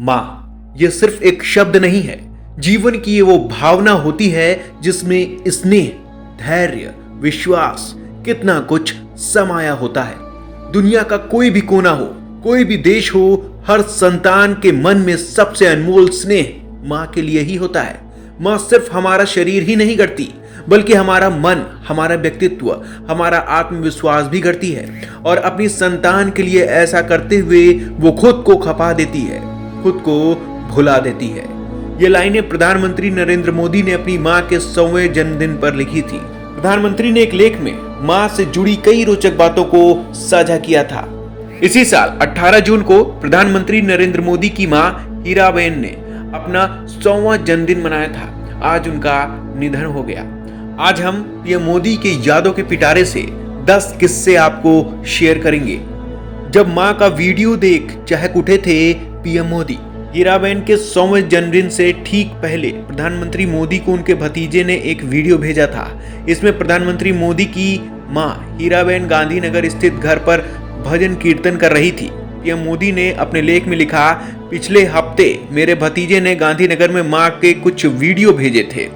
माँ ये सिर्फ एक शब्द नहीं है, जीवन की ये वो भावना होती है जिसमें स्नेह, धैर्य, विश्वास, कितना कुछ समाया होता है। दुनिया का कोई भी कोना हो, कोई भी देश हो, हर संतान के मन में सबसे अनमोल स्नेह माँ के लिए ही होता है। माँ सिर्फ हमारा शरीर ही नहीं गढ़ती, बल्कि हमारा मन, हमारा व्यक्तित्व, हमारा आत्मविश्वास भी गढ़ती है। और अपनी संतान के लिए ऐसा करते हुए वो खुद को खपा देती है, खुद को भुला देती है। ये लाइनें प्रधानमंत्री नरेंद्र मोदी ने अपनी मां के 100वें जन्मदिन पर लिखी थी। प्रधानमंत्री ने एक लेख में मां से जुड़ी कई रोचक बातों को साझा किया था। इसी साल 18 जून को प्रधानमंत्री नरेंद्र मोदी की मां हीराबेन ने अपना 100वां जन्मदिन मनाया था। आज उनका निधन हो गया। आज हम पीएम मोदी के यादों के पिटारे से 10 किस्से आपको शेयर करेंगे। जब मां का वीडियो देख चहक उठे थे पीएम मोदी। हीराबेन के 100वें जन्मदिन से ठीक पहले प्रधानमंत्री मोदी को उनके भतीजे ने एक वीडियो भेजा था। इसमें प्रधानमंत्री मोदी की मां हीराबेन गांधीनगर स्थित घर पर भजन कीर्तन कर रही थी। पीएम मोदी ने अपने लेख में लिखा, पिछले हफ्ते मेरे भतीजे ने गांधीनगर में मां के कुछ वीडियो भेजे थे।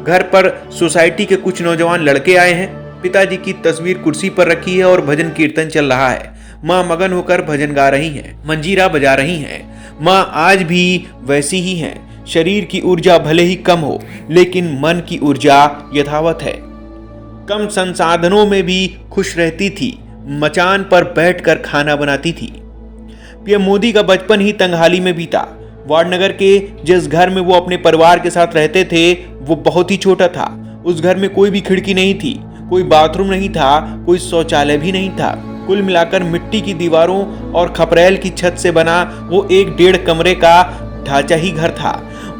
घर पर सोसाइटी के कुछ नौजवान लड़के आए हैं। पिताजी की तस्वीर कुर्सी पर रखी है और भजन कीर्तन चल रहा है। मां मगन होकर भजन गा रही हैं, मंजीरा बजा रही हैं। मां आज भी वैसी ही हैं। शरीर की ऊर्जा भले ही कम हो, लेकिन मन की ऊर्जा यथावत है। कम संसाधनों में भी खुश रहती थी। मचान पर बैठकर खाना बनाती थी। पीएम मोदी का बचपन ही तंगहाली में बीता। वाडनगर के जिस घर में वो अपने परिवार के साथ रहते थे, वो बहुत ही छोटा था। उस घर में कोई भी खिड़की नहीं थी, कोई बाथरूम नहीं था, कोई शौचालय भी नहीं था। कुल मिलाकर मिट्टी की दीवारों और खपरेल की छत से बना वो 1-1.5 कमरे का ढांचा ही घर था।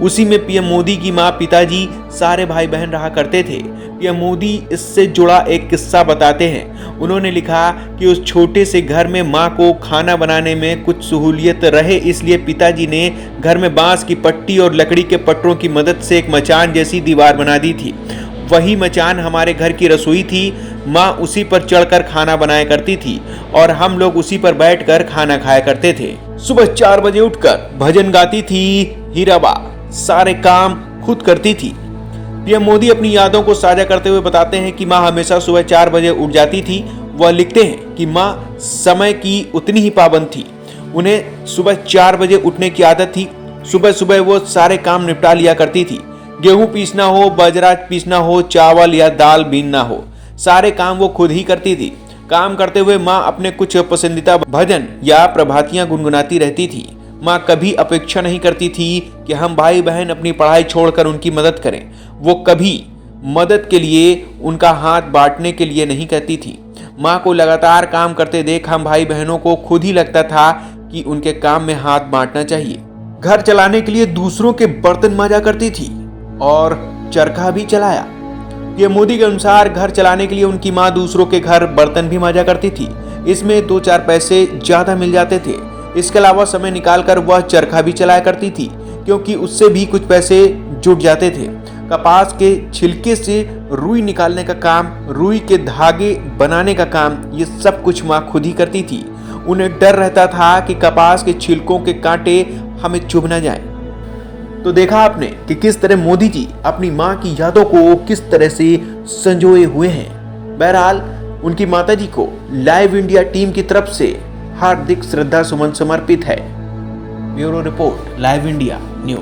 उसी में पीएम मोदी की मां, पिताजी, सारे भाई बहन रहा करते थे। पीएम मोदी इससे जुड़ा एक किस्सा बताते हैं। उन्होंने लिखा कि उस छोटे से घर में मां को खाना बनाने में कुछ सहूलियत रहे, इसलिए पिताजी ने घर में बांस की पट्टी और लकड़ी के पटरों की मदद से एक मचान जैसी दीवार बना दी थी। वही मचान हमारे घर की रसोई थी। माँ उसी पर चढ़कर खाना बनाया करती थी और हम लोग उसी पर बैठकर खाना खाया करते थे। सुबह 4 बजे उठकर भजन गाती थी हीराबा, सारे काम खुद करती थी। पीएम मोदी अपनी यादों को साझा करते हुए बताते हैं कि माँ हमेशा सुबह 4 बजे उठ जाती थी। वह लिखते हैं कि माँ समय की उतनी ही पाबंद थी। उन्हें सुबह 4 बजे उठने की आदत थी। सुबह सुबह वो सारे काम निपटा लिया करती थी। गेहूं पीसना हो, बाजरा पीसना हो, चावल या दाल बीनना हो, सारे काम वो खुद ही करती थी। काम करते हुए माँ अपने कुछ पसंदीदा भजन या प्रभातियां गुनगुनाती रहती थी। माँ कभी अपेक्षा नहीं करती थी कि हम भाई बहन अपनी पढ़ाई छोड़कर उनकी मदद करें। वो कभी मदद के लिए उनका हाथ बांटने के लिए नहीं कहती थी। माँ को लगातार काम करते देख हम भाई बहनों को खुद ही लगता था कि उनके काम में हाथ बांटना चाहिए। घर चलाने के लिए दूसरों के बर्तन मांजा करती थी और चरखा भी चलाया। पीएम मोदी के अनुसार घर चलाने के लिए उनकी मां दूसरों के घर बर्तन भी मांजा करती थी। इसमें 2-4 पैसे ज्यादा मिल जाते थे। इसके अलावा समय निकालकर वह चरखा भी चलाया करती थी, क्योंकि उससे भी कुछ पैसे जुट जाते थे। कपास के छिलके से रुई निकालने का काम, रुई के धागे बनाने का काम, ये सब कुछ मां खुद ही करती थी। उन्हें डर रहता था कि कपास के छिलकों के कांटे हमें चुभ न जाए। तो देखा आपने कि किस तरह मोदी जी अपनी मां की यादों को किस तरह से संजोए हुए हैं। बहरहाल उनकी माताजी को लाइव इंडिया टीम की तरफ से हार्दिक श्रद्धा सुमन समर्पित है। Bureau report, live India news.